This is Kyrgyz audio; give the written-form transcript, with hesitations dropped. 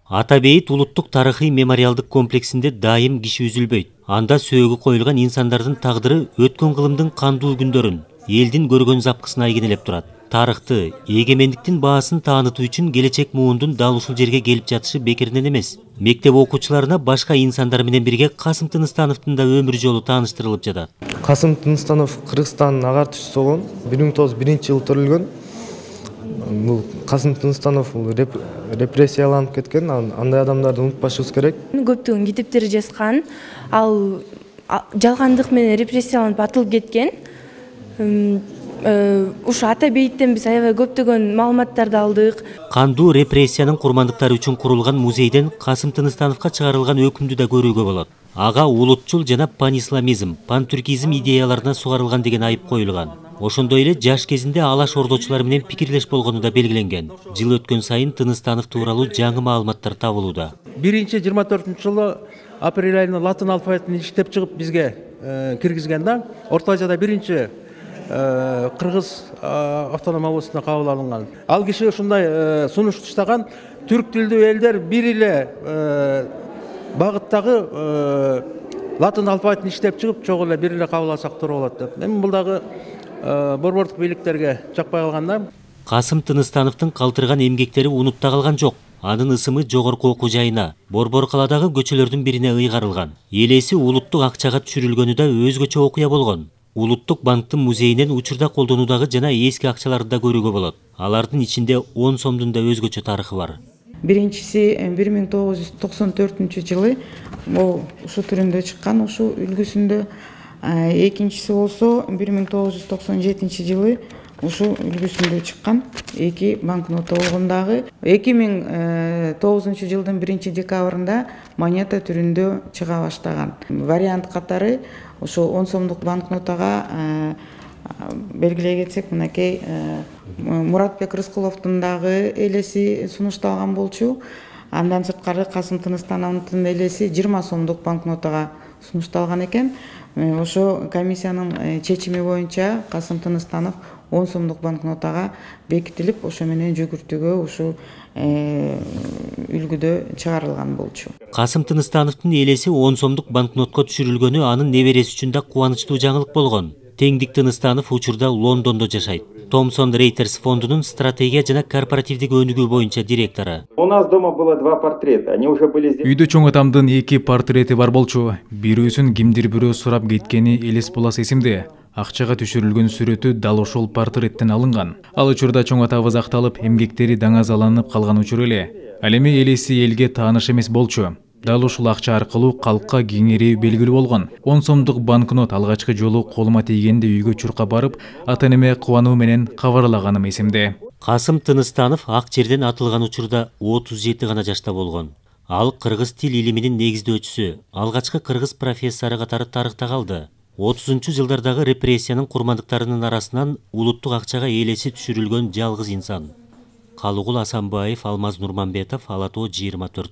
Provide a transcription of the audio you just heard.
Ата бейит улуттук тарыхый мемориалдык комплексинде дайым киши үзүлбөйт. Анда сөөгү коюлган инсандардын тагдыры өткөн кылымдын кандуу күндөрүн, элдин көргөн запкысын айгинелеп турат. Тарыхты, эгемендиктин баасын таанытуу үчүн келечек муундун дал ушул жерге келип жатышы бекеринен эмес. Мектеп окуучуларына башка инсандар менен бирге Касым Тыныстановдун да өмүр жолу тааныштырылып жатат. Касым Тыныстанов Кыргызстандын агартуучусу болгон, 1901-жылы төрөлгөн. Бул Касым Тыныстанов репрессияланып кеткен, андай адамдарды унутпашыбыз керек. Көптөгөн китептери жазган, ал жалгандык менен репрессияланып атылып кеткен. Ушу ата бейиттен биз аябай көптөгөн маалыматтарды алдык. Кандуу репрессиянын курмандыктары үчүн курулган музейден Касым Тыныстановго чыгарылган өкүмдү да көрүүгө болот. Ага улутчул жана панисламизм, пантүркизм идеяларына сугарылган деген айып коюлган. Ошондой эле жаш кезинде алаш ордочулар менен пикирлеш болгону да белгиленген. Жыл өткөн сайын Тыныстанов тууралуу жаңы маалыматтар табылууда. 1-24-жылы апрель айында латын алфавитин иштеп чыгып бизге киргизген да. Орто Азияда биринчи Кыргыз автоном облусунда кабыл алынган. Ал киши ушундай сунуш таштаган, түрк тилдүү элдер бир эле багыттагы латын алфавитин иштеп чыгып, чогуу эле бир эле кабыл алсак туура болот деп. Эми бул дагы борбордук бийликтерге жакпай калганда. Касым Тыныстановдун калтырган эмгектери унутта калган жок. Анын ысымы жогорку окуу жайына, Борбор каладагы көчөлөрдүн бирине ыйгарылган. Элеси улуттук акчага түшүрүлгөнү да өзгөчө окуя болгон. Улуттук банктын музейинен учурда колдонуудагы жана эски акчаларды да көрүүгө болот. Алардын ичинде 10 сомдун да өзгөчө тарыхы бар. Биринчиси 1994-жылы ушу түрүндө чыккан, ушу үлгүсүндө. Экинчиси болсо 1997-жылы ушу үлгүсүндө чыккан. Эки банкнота болгондагы 2009-жылдын 1-декабрында монета түрүндө чыга баштаган. Вариант катары ушу 10 сомдук банкнотага белгилей кетсек, мынакей Муратбек Рыскуловдун дагы элеси сунушталган болчу. Андан сырткары Касым Тыныстановдун элеси 20 сомдук банкнотага сунушталган экен. Ошо комиссиянын чечими боюнча Касым Тыныстанов 10 сомдук банкнотага бекитилип, ошо менен жүгүртүүгө ушу үлгүдө чыгарылган болчу. Касым Тыныстановдун элеси 10 сомдук банкнотко түшүрүлгөнү анын небереси үчүн да кубанычтуу жаңылык болгон. Теңдик Тыныстанов учурда Лондондо жашайт. Томсон Рейтерс фондунун стратегия жана корпоративдик өнүгүү боюнча директору. У нас дома было 2 портрета. Они уже были здесь. Үйдө чоң атамдын 2 портрети бар болчу. Бирөөсүн кимдир бирөө сурап кеткени элес болас эсимде. Акчага түшүрүлгөн сүрөтү дал ошол портреттен алынган. Ал учурда чоң атабыз акталып, эмгектери даңазаланып калган учур эле. Ал эми элеси элге тааныш эмес болчу. Дал ушул акча аркылуу калкка кеңирүү белгилүү болгон. 10 сомдук банкнот алгачкы жолу колума тийгенде үйгө чуркап барып, ата-энеме кубануу менен кабарлаганым эсимде. Касым Тыныстанов ак жерден атылган учурда 37 гана жашта болгон. Ал кыргыз тил илиминин негиздөөчүсү, алгачкы кыргыз профессору катары тарыхта калды. 30-жылдардагы репрессиянын курмандыктарынын арасынан улуттук акчага элеси түшүрүлгөн жалгыз инсан. Калыгул Асанбаев, Алмаз Нурманбетов, Ала Тоо 24.